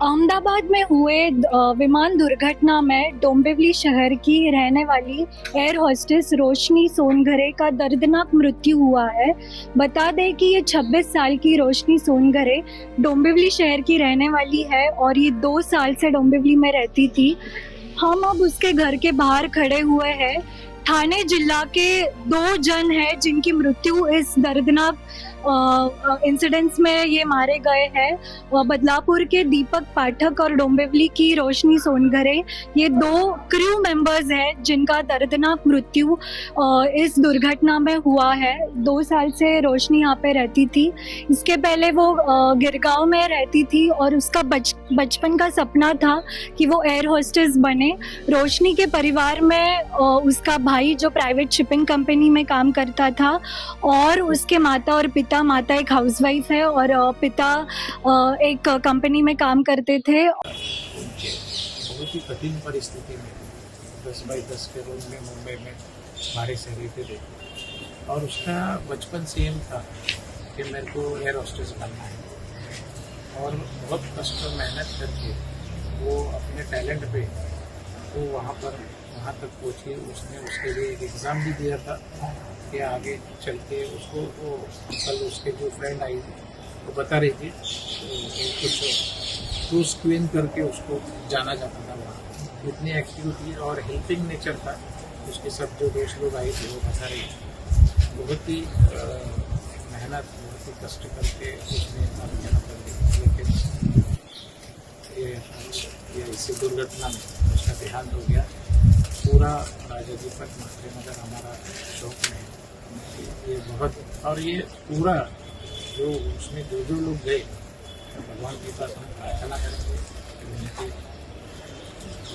अहमदाबाद में हुए विमान दुर्घटना में डोंबिवली शहर की रहने वाली एयर होस्टेस रोशनी सोनघरे का दर्दनाक मृत्यु हुआ है। बता दें कि ये 26 साल की रोशनी सोनघरे डोंबिवली शहर की रहने वाली है और ये 2 साल से डोंबिवली में रहती थी। हम अब उसके घर के बाहर खड़े हुए हैं। ठाणे जिला के 2 जन हैं जिनकी मृत्यु इस दर्दनाक इंसिडेंट्स में ये मारे गए हैं। बदलापुर के दीपक पाठक और डोंबिवली की रोशनी सोनघरे, ये 2 क्रू मेंबर्स हैं जिनका दर्दनाक मृत्यु इस दुर्घटना में हुआ है। 2 साल से रोशनी यहाँ पे रहती थी। इसके पहले वो गिरगांव में रहती थी और उसका बचपन का सपना था कि वो एयर होस्टेस बने। रोशनी के परिवार में उसका भाई जो प्राइवेट शिपिंग कंपनी में काम करता था और उसके माता और पिता, माता एक हाउसवाइफ है और पिता एक कंपनी में काम करते थे। बहुत ही कठिन परिस्थिति में 10x10 के रूम में मुंबई में भाड़े से रहते थे और उसका बचपन से एम था कि मेरे को एयर होस्टेस बनना है और बहुत कष्ट मेहनत करके वो अपने टैलेंट पे वो वहाँ तक पहुँची। उसने उसके लिए एक एग्ज़ाम भी दिया था कि आगे चल के उसको वो कल उसके जो फ्रेंड आई वो बता रही थी कुछ क्रूज क्वीन करके उसको जाना जाता था वहाँ। इतनी एक्टिविटी और हेल्पिंग नेचर था उसके। सब जो दोस्त लोग आए थे वो बता रही थी बहुत ही मेहनत, बहुत ही कष्ट करके उसने अपना कर दी। लेकिन ये इसी दुर्घटना में उसका देहांत हो गया। पूरा राजा दीपक नगर हमारा शौक में है ये बहुत। और ये पूरा जो उसमें जो लोग गए भगवान के पास हम प्रार्थना करेंगे कि उनके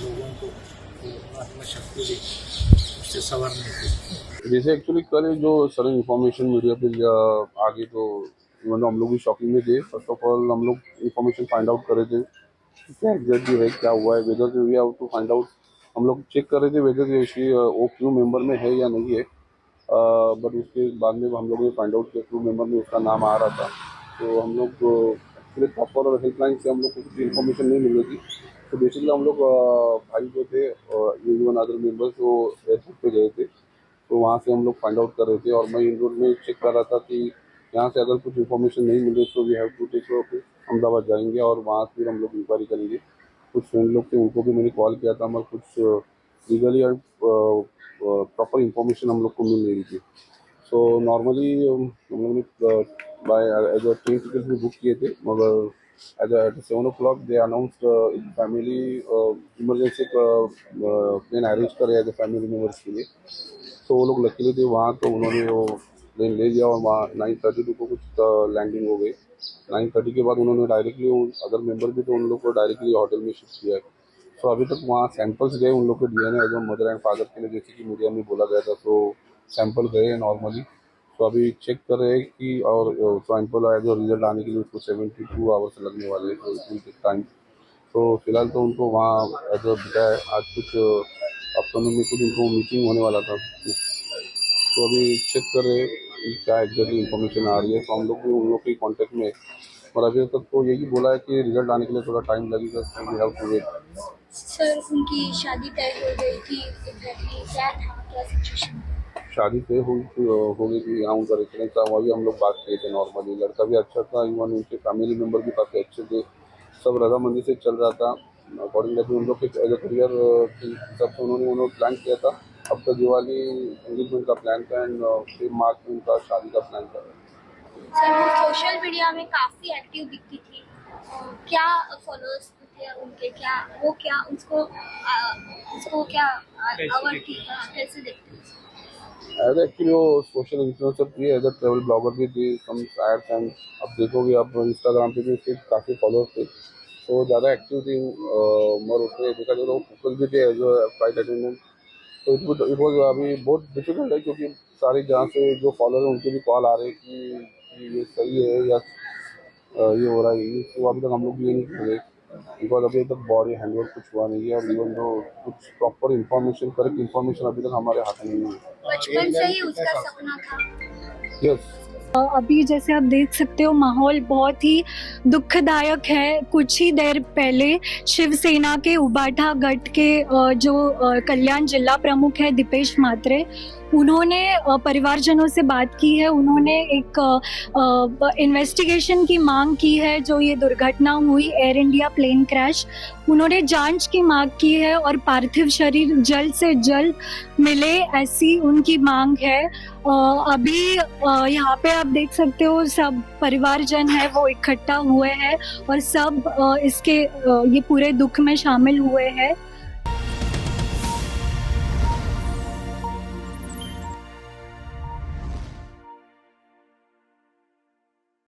लोगों को आत्मशक्ति दी उससे संवरने की। जैसे एक्चुअली कल जो सडन इन्फॉर्मेशन मीडिया पे आगे तो मतलब हम लोग भी शॉकिंग में थे। फर्स्ट ऑफ ऑल हम लोग इन्फॉर्मेशन फाइंड आउट कर रहे थे क्या एग्जैक्टली है, क्या हुआ है, whether we have to find out. हम लोग चेक कर रहे थे वेदर वो क्रू मेंबर में है या नहीं है, बट उसके बाद में हम लोगों ने फाइंड आउट किया क्रू मेंबर में उसका नाम आ रहा था। तो हम लोग एक्चुअली प्रॉपर और हेल्पलाइन से हम लोग को कुछ इन्फॉर्मेशन नहीं मिल रही थी। तो बेसिकली हम लोग भाई जो थे यूनिवन अदर मेंबर्स वो एयरपोर्ट पे गए थे, तो वहाँ से हम लोग फाइंड आउट कर रहे थे। और मैं इन रोड में चेक कर रहा था कि यहाँ से अगर कुछ इन्फॉर्मेशन नहीं मिले तो we have to take Ahmedabad जाएंगे और वहाँ फिर हम लोग इंक्वायरी करेंगे। कुछ फ्रेंड लोग थे उनको भी मैंने कॉल किया था मगर कुछ लीगली और प्रॉपर इन्फॉर्मेशन हम लोग को मिल नहीं थी। सो नॉर्मली हम लोग ने by as a train ticket भी बुक किए थे, मगर at 7 o'clock they announced family emergency plane arrange करे एज ए फैमिली मेम्बर्स के लिए। तो वो लोग लकीली थे वहाँ, तो उन्होंने वो प्लेन ले लिया और वहाँ 9:32 को कुछ लैंडिंग हो गई। 9:30 के बाद उन्होंने डायरेक्टली अदर मेंबर भी तो उन लोग को डायरेक्टली होटल में शिफ्ट किया। तो अभी तक वहाँ सैंपल्स गए उन लोग के DNA as mother and father के लिए, जैसे कि मीडिया में बोला गया था। तो सैंपल गए हैं नॉर्मली। तो अभी चेक कर रहे हैं कि और सैंपल एज रिजल्ट आने के लिए उसको 72 आवर्स लगने वाले हैं, तो इट विल टेक टाइम। तो फिलहाल तो उनको वहाँ एज बिताया। आज कुछ आफ्टरनून में कुछ उनको मीटिंग होने वाला था, तो अभी चेक कर रहे हैं कि क्या एग्जैक्टली इन्फॉर्मेशन आ रही है। तो हम लोग भी उन लोग के कॉन्टेक्ट में, और अभी तक तो यही बोला है कि रिजल्ट आने के लिए थोड़ा टाइम लगेगा, तो we have to wait. Sir, उनकी शादी तय हो गई थी, एग्जैक्टली क्या था, क्या सिचुएशन? शादी तय हो गई थी। यहाँ उनका रेफरेंस था, वहाँ भी हम लोग बात किए थे नॉर्मली। लड़का भी अच्छा था, इवन उनके फैमिली मेम्बर भी काफ़ी अच्छे थे। सब रजामंदी से चल रहा था अकॉर्डिंगली। उन लोग के एज अ करियर हिसाब से उन्होंने प्लान किया था। अब तक दिवाली एंगेजमेंट का प्लान था एंड फिर मार्च में उनका शादी का प्लान था। सर, वो सोशल मीडिया में काफी एक्टिव दिखती थी। क्या फॉलोअर्स थे उनके, क्या उसको क्या अवार्ड कैसे देखते हैं? एज एक्चुअली वो सोशल इन्फ्लुएंसर थी, एज अ ट्रैवल ब्लॉगर भी थी। सम एड्स एंड अब देखोगे आप इंस्टाग्राम पे भी उसके काफ़ी फॉलोअर्स थे, तो ज़्यादा एक्टिव थी। और उसमें देखा जाए तो फोकस भी थे एज अ फ्लाइट अटेंडेंट। तो इट वॉज अभी बहुत डिफिकल्ट है, क्योंकि सारे जहाँ से जो फॉलोअर हैं उनके भी कॉल आ रहे हैं कि ये सही है या ये हो रहा है। ये तो अभी तक हम लोग भी ये नहीं कर रहे, बिकॉज अभी तक बॉडी हैंडओवर कुछ हुआ नहीं है। और इवन तो कुछ प्रॉपर इन्फॉर्मेशन, करेक्ट इन्फॉर्मेशन अभी तक हमारे हाथ में नहीं है। बचपन से ही उसका सपना था। यस, अभी जैसे आप देख सकते हो माहौल बहुत ही दुखदायक है। कुछ ही देर पहले शिवसेना के उबाठा गढ़ के जो कल्याण जिला प्रमुख है दीपेश म्हात्रे, उन्होंने परिवारजनों से बात की है। उन्होंने एक इन्वेस्टिगेशन की मांग की है जो ये दुर्घटना हुई एयर इंडिया प्लेन क्रैश, उन्होंने जांच की मांग की है और पार्थिव शरीर जल्द से जल्द मिले ऐसी उनकी मांग है। अभी यहाँ पे आप देख सकते हो सब परिवारजन है वो इकट्ठा हुए हैं और सब इसके ये पूरे दुख में शामिल हुए हैं।